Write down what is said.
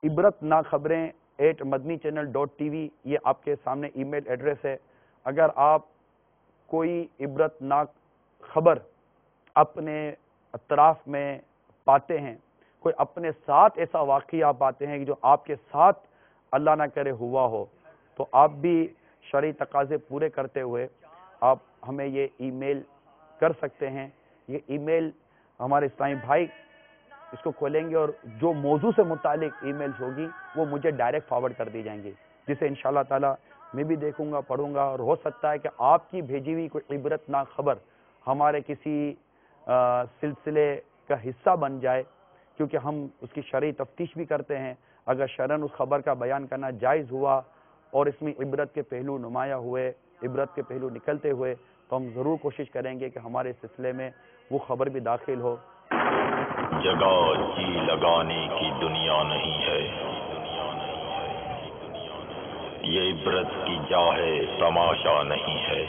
عبرتناک خبریں @madnichannel.tv یہ آپ کے سامنے ای میل ایڈریس ہے۔ اگر آپ کوئی عبرتناک خبر اپنے اطراف میں پاتے ہیں، کوئی اپنے ساتھ ایسا واقعہ پاتے ہیں کہ جو آپ کے ساتھ اللہ نہ کرے ہوا ہو، تو آپ بھی شرعی تقاضے پورے کرتے ہوئے آپ ہمیں یہ ای میل کر سکتے ہیں۔ یہ ای میل ہمارے اسلامی بھائی اس کو کھولیں گے اور جو موضوع سے متعلق ای میلز ہوگی وہ مجھے ڈائریکٹ فارورڈ کر دی جائیں گی، جسے انشاءاللہ تعالی میں بھی دیکھوں گا، پڑھوں گا، اور ہو سکتا ہے کہ آپ کی بھیجی ہوئی کوئی عبرتناک خبر ہمارے کسی سلسلے کا حصہ بن جائے، کیونکہ ہم اس کی شرعی تفتیش بھی کرتے ہیں۔ اگر شرعاً اس خبر کا بیان کرنا جائز ہوا اور اس میں عبرت کے پہلو نمایاں ہوئے، عبرت کے پہلو نکلتے ہوئے، تو ہم ضرور کوشش کریں گے کہ ہمارے سلسلے میں وہ خبر بھی داخل ہو۔ جگہ جی لگانے کی دنیا نہیں ہے، یہ عبرت کی جا ہے، تماشا نہیں ہے۔